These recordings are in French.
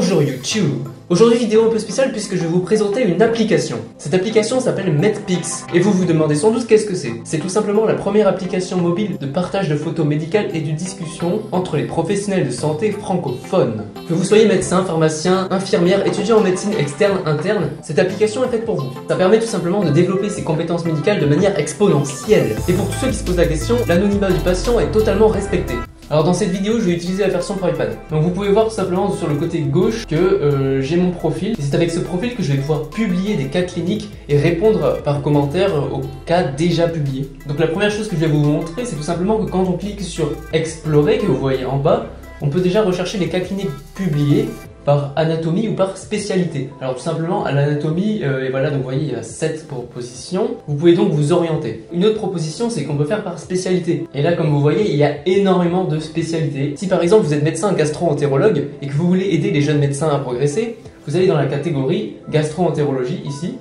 Bonjour YouTube. Aujourd'hui vidéo un peu spéciale puisque je vais vous présenter une application. Cette application s'appelle MedPix et vous vous demandez sans doute qu'est-ce que c'est. C'est tout simplement la première application mobile de partage de photos médicales et de discussion entre les professionnels de santé francophones. Que vous soyez médecin, pharmacien, infirmière, étudiant en médecine externe, interne, cette application est faite pour vous. Ça permet tout simplement de développer ses compétences médicales de manière exponentielle. Et pour tous ceux qui se posent la question, l'anonymat du patient est totalement respecté. Alors dans cette vidéo, je vais utiliser la version pour iPad. Donc vous pouvez voir tout simplement sur le côté gauche que j'ai mon profil. Et c'est avec ce profil que je vais pouvoir publier des cas cliniques et répondre par commentaire aux cas déjà publiés. Donc la première chose que je vais vous montrer, c'est tout simplement que quand on clique sur Explorer, que vous voyez en bas, on peut déjà rechercher les cas cliniques publiés par anatomie ou par spécialité. Alors tout simplement à l'anatomie, et voilà, donc vous voyez il y a 7 propositions, vous pouvez donc vous orienter. Une autre proposition, c'est qu'on peut faire par spécialité. Et là comme vous voyez, il y a énormément de spécialités. Si par exemple vous êtes médecin gastro-entérologue et que vous voulez aider les jeunes médecins à progresser, vous allez dans la catégorie gastro-entérologie ici.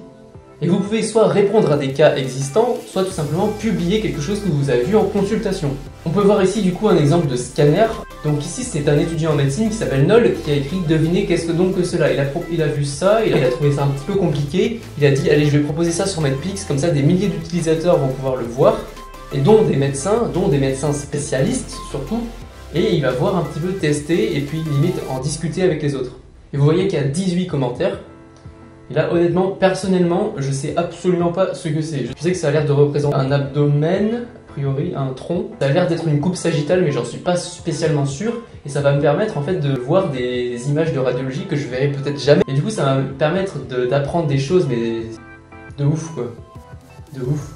Et vous pouvez soit répondre à des cas existants, soit tout simplement publier quelque chose que vous avez vu en consultation. On peut voir ici du coup un exemple de scanner. Donc ici c'est un étudiant en médecine qui s'appelle Nol qui a écrit « Devinez qu'est-ce que donc que cela ?» Il a vu ça, il a trouvé ça un petit peu compliqué. Il a dit « Allez, je vais proposer ça sur MedPix, comme ça des milliers d'utilisateurs vont pouvoir le voir. » Et dont des médecins spécialistes surtout. Et il va voir un petit peu tester et puis limite en discuter avec les autres. Et vous voyez qu'il y a 18 commentaires. Et là, honnêtement, personnellement, je sais absolument pas ce que c'est. Je sais que ça a l'air de représenter un abdomen, a priori, un tronc. Ça a l'air d'être une coupe sagittale, mais j'en suis pas spécialement sûr. Et ça va me permettre en fait de voir des images de radiologie que je verrai peut-être jamais. Et du coup, ça va me permettre d'apprendre des choses, mais de ouf quoi. De ouf.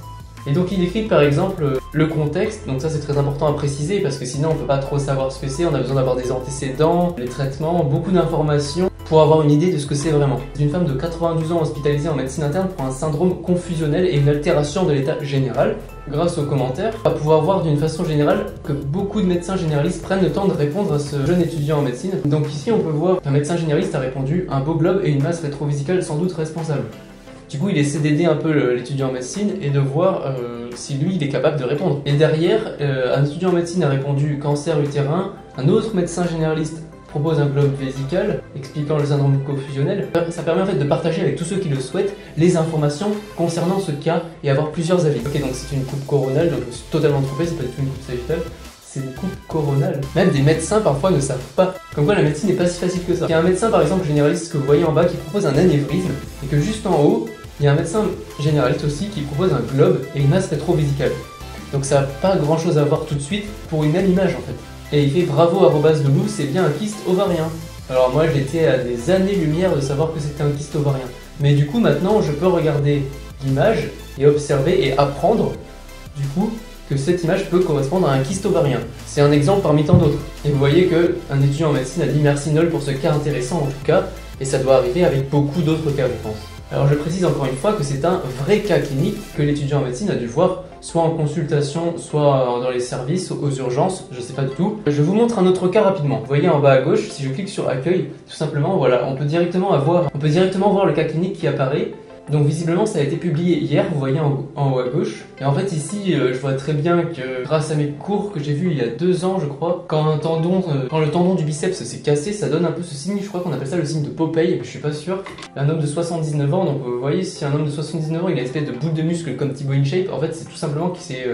Et donc il écrit par exemple le contexte, donc ça c'est très important à préciser parce que sinon on peut pas trop savoir ce que c'est, on a besoin d'avoir des antécédents, les traitements, beaucoup d'informations pour avoir une idée de ce que c'est vraiment. C'est une femme de 92 ans hospitalisée en médecine interne pour un syndrome confusionnel et une altération de l'état général. Grâce aux commentaires, on va pouvoir voir d'une façon générale que beaucoup de médecins généralistes prennent le temps de répondre à ce jeune étudiant en médecine. Donc ici on peut voir qu'un médecin généraliste a répondu un beau globe et une masse rétrovésicale sans doute responsable. Du coup, il essaie d'aider un peu l'étudiant en médecine et de voir si lui, il est capable de répondre. Et derrière, un étudiant en médecine a répondu cancer utérin, un autre médecin généraliste propose un globe vésical expliquant le syndrome confusionnel. Ça permet en fait de partager avec tous ceux qui le souhaitent les informations concernant ce cas et avoir plusieurs avis. Ok, donc c'est une coupe coronale, donc je me suis totalement trompé, c'est pas du tout une coupe sagittale. C'est une coupe coronale. Même des médecins parfois ne savent pas. Comme quoi la médecine n'est pas si facile que ça. Il y a un médecin par exemple généraliste que vous voyez en bas qui propose un anévrisme et que juste en haut, il y a un médecin généraliste aussi qui propose un globe et une masse rétrovésicale. Donc ça n'a pas grand chose à voir tout de suite pour une même image en fait. Et il fait bravo @loulou, c'est bien un kyste ovarien. Alors moi j'étais à des années-lumière de savoir que c'était un kyste ovarien. Mais du coup maintenant je peux regarder l'image et observer et apprendre du coup que cette image peut correspondre à un kyste ovarien. C'est un exemple parmi tant d'autres. Et vous voyez qu'un étudiant en médecine a dit merci Nol pour ce cas intéressant en tout cas, et ça doit arriver avec beaucoup d'autres cas je pense. Alors je précise encore une fois que c'est un vrai cas clinique que l'étudiant en médecine a dû voir soit en consultation, soit dans les services, aux urgences, je sais pas du tout. Je vous montre un autre cas rapidement. Vous voyez en bas à gauche, si je clique sur accueil, tout simplement voilà, on peut directement voir le cas clinique qui apparaît. Donc visiblement ça a été publié hier, vous voyez en haut à gauche. Et en fait ici je vois très bien que grâce à mes cours que j'ai vus il y a 2 ans je crois, quand le tendon du biceps s'est cassé, ça donne un peu ce signe, je crois qu'on appelle ça le signe de Popeye, mais je suis pas sûr. Un homme de 79 ans, donc vous voyez si un homme de 79 ans il a une espèce de boule de muscle comme Thibaut InShape, en fait c'est tout simplement qu'il s'est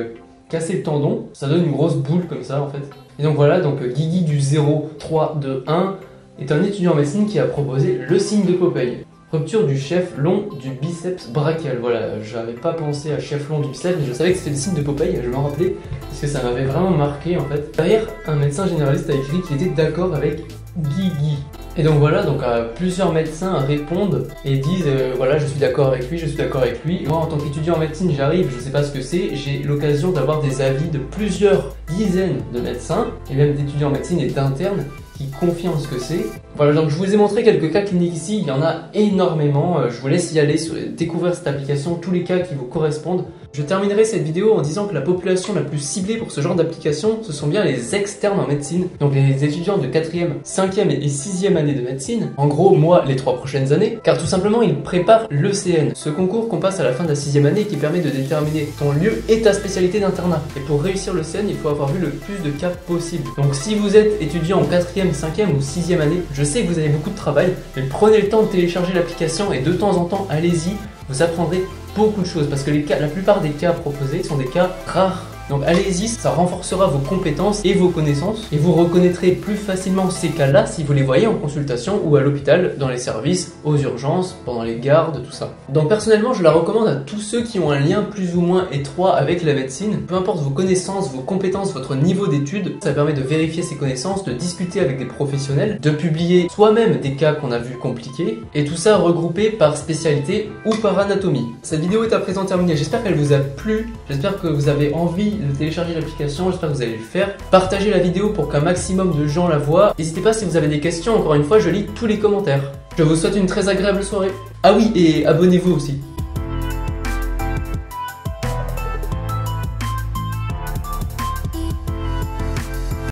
cassé le tendon, ça donne une grosse boule comme ça en fait. Et donc voilà, donc Guigui du 0321 est un étudiant en médecine qui a proposé le signe de Popeye. Rupture du chef long du biceps brachial. Voilà, j'avais pas pensé à chef long du biceps, mais je savais que c'était le signe de Popeye, je m'en rappelais, parce que ça m'avait vraiment marqué en fait. Derrière, un médecin généraliste a écrit qu'il était d'accord avec Guigui. Et donc voilà, donc plusieurs médecins répondent et disent voilà, je suis d'accord avec lui, je suis d'accord avec lui. Moi en tant qu'étudiant en médecine, j'arrive, je sais pas ce que c'est, j'ai l'occasion d'avoir des avis de plusieurs dizaines de médecins, et même d'étudiants en médecine et d'internes, qui confirment ce que c'est. Voilà, donc je vous ai montré quelques cas cliniques ici, il y en a énormément. Je vous laisse y aller, découvrir cette application, tous les cas qui vous correspondent. Je terminerai cette vidéo en disant que la population la plus ciblée pour ce genre d'application, ce sont bien les externes en médecine, donc les étudiants de 4e, 5e et 6e année de médecine, en gros moi les 3 prochaines années, car tout simplement ils préparent l'ECN, ce concours qu'on passe à la fin de la 6e année qui permet de déterminer ton lieu et ta spécialité d'internat. Et pour réussir l'ECN, il faut avoir vu le plus de cas possible. Donc si vous êtes étudiant en 4e, 5e ou 6e année, je sais que vous avez beaucoup de travail, mais prenez le temps de télécharger l'application et de temps en temps, allez-y, vous apprendrez beaucoup de choses parce que la plupart des cas proposés sont des cas rares. Donc allez-y, ça renforcera vos compétences et vos connaissances et vous reconnaîtrez plus facilement ces cas-là si vous les voyez en consultation ou à l'hôpital, dans les services, aux urgences, pendant les gardes, tout ça. Donc personnellement, je la recommande à tous ceux qui ont un lien plus ou moins étroit avec la médecine. Peu importe vos connaissances, vos compétences, votre niveau d'études, ça permet de vérifier ses connaissances, de discuter avec des professionnels, de publier soi-même des cas qu'on a vus compliqués et tout ça regroupé par spécialité ou par anatomie. Cette vidéo est à présent terminée, j'espère qu'elle vous a plu, j'espère que vous avez envie de télécharger l'application, j'espère que vous allez le faire. Partagez la vidéo pour qu'un maximum de gens la voient. N'hésitez pas si vous avez des questions, encore une fois, je lis tous les commentaires. Je vous souhaite une très agréable soirée. Ah oui, et abonnez-vous aussi.